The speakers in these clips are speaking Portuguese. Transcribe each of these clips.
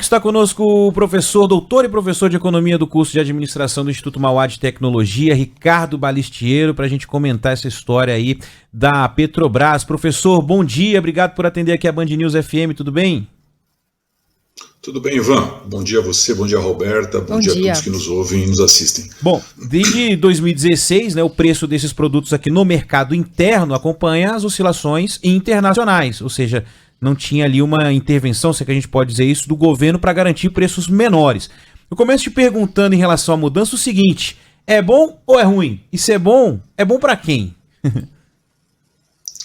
está conosco o professor, doutor e professor de Economia do curso de Administração do Instituto Mauá de Tecnologia, Ricardo Balistiero, para a gente comentar essa história aí da Petrobras. Professor, bom dia, obrigado por atender aqui a Band News FM, tudo bem? Tudo bem, Ivan? Bom dia a você, bom dia a Roberta, bom dia a todos que nos ouvem e nos assistem. Bom, desde 2016, o preço desses produtos aqui no mercado interno acompanha as oscilações internacionais, ou seja, não tinha ali uma intervenção, se é que a gente pode dizer isso, do governo para garantir preços menores. Eu começo te perguntando em relação à mudança o seguinte, é bom ou é ruim? E se é bom para quem?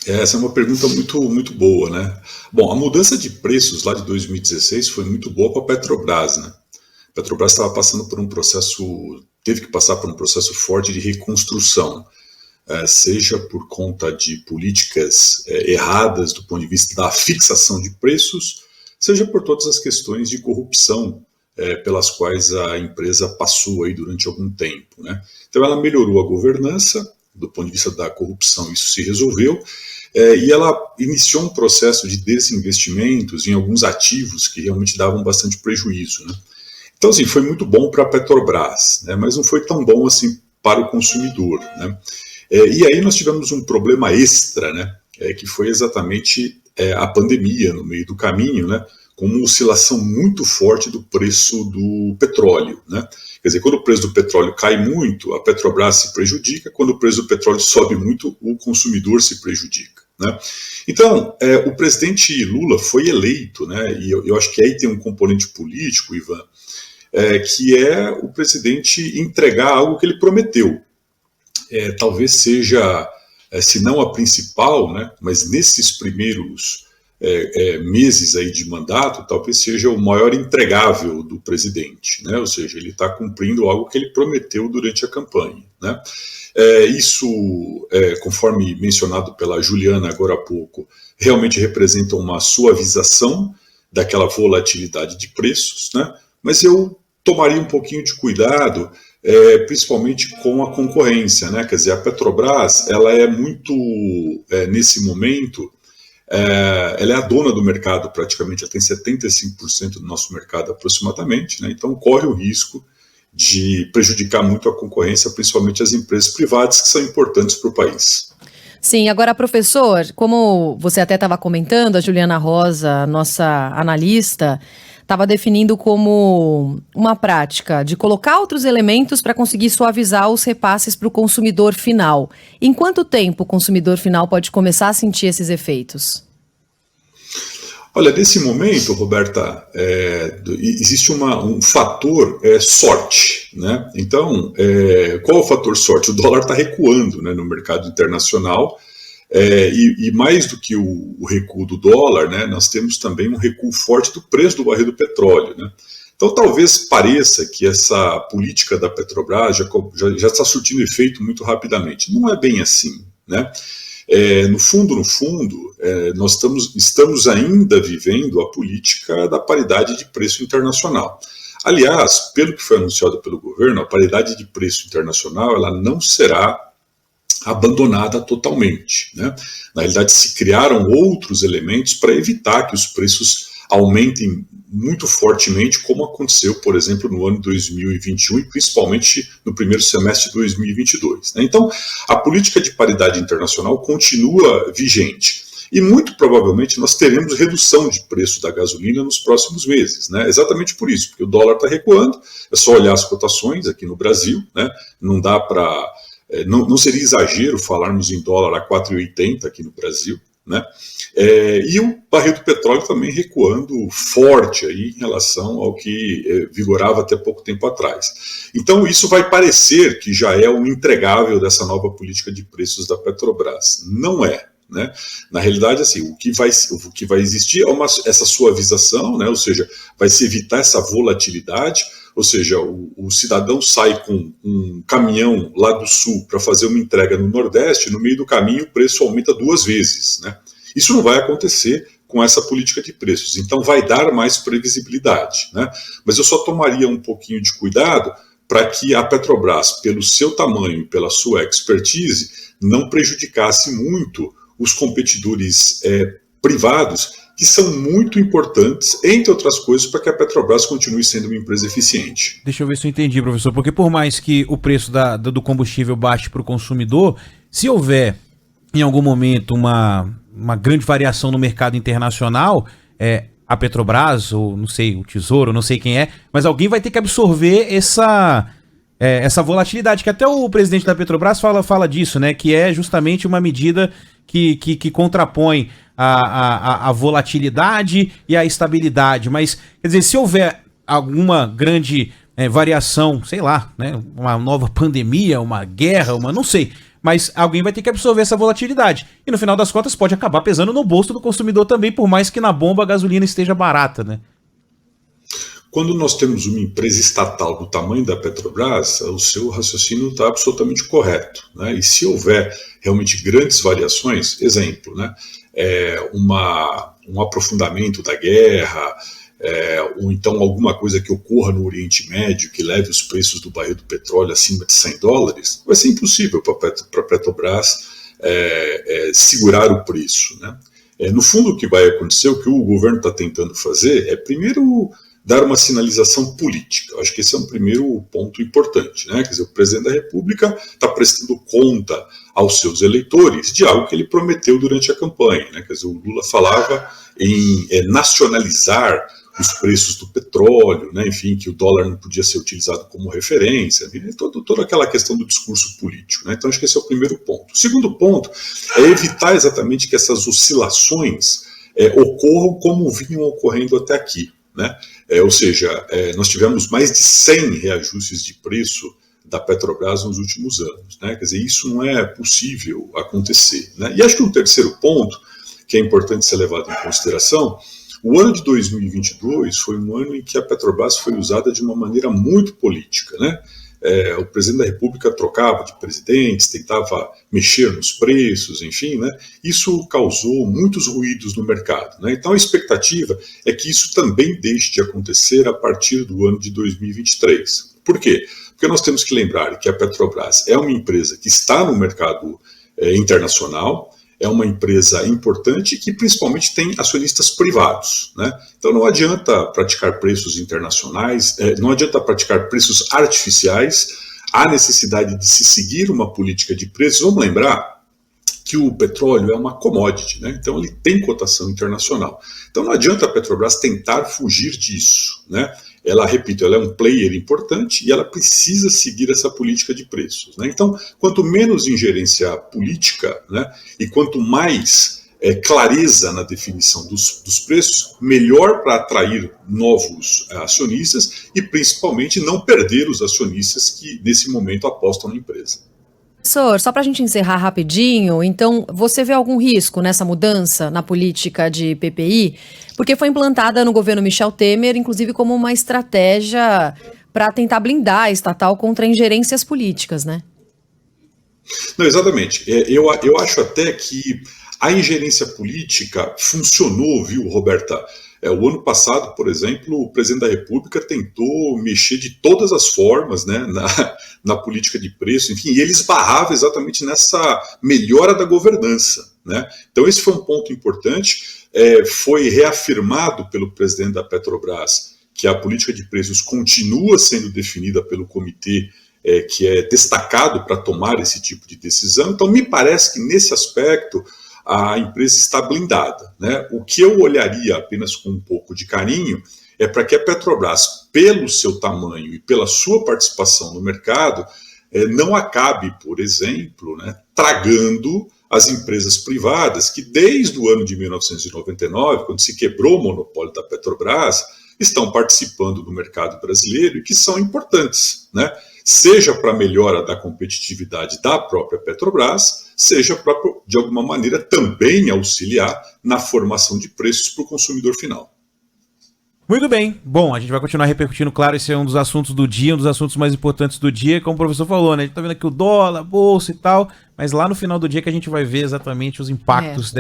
Essa é uma pergunta muito boa, né? Bom, a mudança de preços lá de 2016 foi muito boa para a Petrobras, né? A Petrobras estava passando por um processo, teve que passar por um processo forte de reconstrução, seja por conta de políticas erradas do ponto de vista da fixação de preços, seja por todas as questões de corrupção pelas quais a empresa passou aí durante algum tempo, né? Então ela melhorou a governança, do ponto de vista da corrupção isso se resolveu, e ela iniciou um processo de desinvestimentos em alguns ativos que realmente davam bastante prejuízo, né? Então, assim, foi muito bom para a Petrobras, né, mas não foi tão bom assim para o consumidor, né? E aí nós tivemos um problema extra, né, que foi exatamente a pandemia no meio do caminho, né, com uma oscilação muito forte do preço do petróleo, né? Quer dizer, quando o preço do petróleo cai muito, a Petrobras se prejudica, quando o preço do petróleo sobe muito, o consumidor se prejudica, né? Então, o presidente Lula foi eleito, né, e eu acho que aí tem um componente político, Ivan, que é o presidente entregar algo que ele prometeu. Talvez seja, se não a principal, né, mas nesses primeiros meses aí de mandato, talvez seja o maior entregável do presidente, né? Ou seja, ele está cumprindo algo que ele prometeu durante a campanha, né? Isso, conforme mencionado pela Juliana agora há pouco, realmente representa uma suavização daquela volatilidade de preços, né? Mas eu tomaria um pouquinho de cuidado, principalmente com a concorrência, né? Quer dizer, a Petrobras, ela é muito, nesse momento, ela é a dona do mercado praticamente, ela tem 75% do nosso mercado aproximadamente, né? Então corre o risco de prejudicar muito a concorrência, principalmente as empresas privadas que são importantes para o país. Sim, agora, professor, como você até estava comentando, a Juliana Rosa, nossa analista, estava definindo como uma prática de colocar outros elementos para conseguir suavizar os repasses para o consumidor final. Em quanto tempo o consumidor final pode começar a sentir esses efeitos? Olha, nesse momento, Roberta, existe um fator sorte, né? Então, qual é o fator sorte? O dólar está recuando, né, no mercado internacional, e mais do que o recuo do dólar, né, nós temos também um recuo forte do preço do barril do petróleo, né? Então, talvez pareça que essa política da Petrobras já está surtindo efeito muito rapidamente. Não é bem assim, né? No fundo, nós estamos ainda vivendo a política da paridade de preço internacional. Aliás, pelo que foi anunciado pelo governo, a paridade de preço internacional ela não será abandonada totalmente, né? Na realidade, se criaram outros elementos para evitar que os preços aumentem muito fortemente, como aconteceu, por exemplo, no ano 2021 e principalmente no primeiro semestre de 2022. Né? Então, a política de paridade internacional continua vigente. E muito provavelmente nós teremos redução de preço da gasolina nos próximos meses, né? Exatamente por isso, porque o dólar está recuando, é só olhar as cotações aqui no Brasil, né? Não dá para... Não seria exagero falarmos em dólar a 4,80 aqui no Brasil, né? E o barril do petróleo também recuando forte aí em relação ao que vigorava até pouco tempo atrás. Então isso vai parecer que já é um entregável dessa nova política de preços da Petrobras. Não é, né? Na realidade, assim, o que vai existir é essa suavização, né? Ou seja, vai se evitar essa volatilidade. Ou seja, o cidadão sai com um caminhão lá do sul para fazer uma entrega no Nordeste, no meio do caminho o preço aumenta 2 vezes, né? Isso não vai acontecer com essa política de preços, então vai dar mais previsibilidade, né? Mas eu só tomaria um pouquinho de cuidado para que a Petrobras, pelo seu tamanho, pela sua expertise, não prejudicasse muito os competidores privados que são muito importantes, entre outras coisas, para que a Petrobras continue sendo uma empresa eficiente. Deixa eu ver se eu entendi, professor, porque por mais que o preço do combustível baixe para o consumidor, se houver em algum momento uma grande variação no mercado internacional, a Petrobras, ou não sei, o Tesouro, não sei quem é, mas alguém vai ter que absorver essa volatilidade, que até o presidente da Petrobras fala disso, né? Que é justamente uma medida que contrapõe a volatilidade e a estabilidade. Mas, quer dizer, se houver alguma grande variação, sei lá, né? Uma nova pandemia, uma guerra, não sei, mas alguém vai ter que absorver essa volatilidade. E no final das contas pode acabar pesando no bolso do consumidor também, por mais que na bomba a gasolina esteja barata, né? Quando nós temos uma empresa estatal do tamanho da Petrobras, o seu raciocínio está absolutamente correto, né? E se houver realmente grandes variações, exemplo, né? Um aprofundamento da guerra, ou então alguma coisa que ocorra no Oriente Médio que leve os preços do barril do petróleo acima de $100, vai ser impossível para a Petrobras segurar o preço, né? No fundo, o que vai acontecer, o que o governo está tentando fazer é, primeiro, dar uma sinalização política. Eu acho que esse é um primeiro ponto importante, né? Quer dizer, o presidente da República está prestando conta aos seus eleitores de algo que ele prometeu durante a campanha, né? Quer dizer, o Lula falava em nacionalizar os preços do petróleo, né? Enfim, que o dólar não podia ser utilizado como referência, né? Toda aquela questão do discurso político, né? Então acho que esse é o primeiro ponto. O segundo ponto é evitar exatamente que essas oscilações ocorram como vinham ocorrendo até aqui, né? Ou seja, nós tivemos mais de 100 reajustes de preço da Petrobras nos últimos anos, né? Quer dizer, isso não é possível acontecer, né? E acho que um terceiro ponto, que é importante ser levado em consideração, o ano de 2022 foi um ano em que a Petrobras foi usada de uma maneira muito política, né? O presidente da República trocava de presidentes, tentava mexer nos preços, enfim, né? Isso causou muitos ruídos no mercado, né? Então a expectativa é que isso também deixe de acontecer a partir do ano de 2023. Por quê? Porque nós temos que lembrar que a Petrobras é uma empresa que está no mercado internacional, é uma empresa importante que principalmente tem acionistas privados, né? Então não adianta praticar preços internacionais, não adianta praticar preços artificiais, há necessidade de se seguir uma política de preços. Vamos lembrar que o petróleo é uma commodity, né? Então ele tem cotação internacional. Então não adianta a Petrobras tentar fugir disso, né? Ela, repito, ela é um player importante e ela precisa seguir essa política de preços, né? Então, quanto menos ingerência política, né, e quanto mais clareza na definição dos preços, melhor para atrair novos acionistas e, principalmente, não perder os acionistas que, nesse momento, apostam na empresa. Professor, só para a gente encerrar rapidinho, então você vê algum risco nessa mudança na política de PPI? Porque foi implantada no governo Michel Temer, inclusive como uma estratégia para tentar blindar a estatal contra ingerências políticas, né? Não, exatamente. Eu acho até que a ingerência política funcionou, viu, Roberta? O ano passado, por exemplo, o presidente da República tentou mexer de todas as formas, né, na política de preço, enfim, e ele esbarrava exatamente nessa melhora da governança, né? Então esse foi um ponto importante, foi reafirmado pelo presidente da Petrobras que a política de preços continua sendo definida pelo comitê que é destacado para tomar esse tipo de decisão. Então me parece que nesse aspecto a empresa está blindada, né? O que eu olharia apenas com um pouco de carinho é para que a Petrobras, pelo seu tamanho e pela sua participação no mercado, não acabe, por exemplo, né, tragando as empresas privadas que desde o ano de 1999, quando se quebrou o monopólio da Petrobras, estão participando do mercado brasileiro e que são importantes, né? Seja para a melhora da competitividade da própria Petrobras, seja para, de alguma maneira, também auxiliar na formação de preços para o consumidor final. Muito bem. Bom, a gente vai continuar repercutindo, claro, esse é um dos assuntos do dia, um dos assuntos mais importantes do dia, como o professor falou, né? A gente tá vendo aqui o dólar, a bolsa e tal, mas lá no final do dia que a gente vai ver exatamente os impactos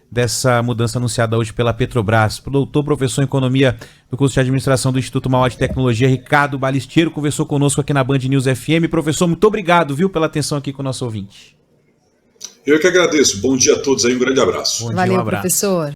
dessa mudança anunciada hoje pela Petrobras. O doutor, professor em Economia do curso de Administração do Instituto Mauá de Tecnologia, Ricardo Balistiero, conversou conosco aqui na Band News FM. Professor, muito obrigado, viu, pela atenção aqui com o nosso ouvinte. Eu que agradeço. Bom dia a todos aí, um grande abraço. Valeu, professor.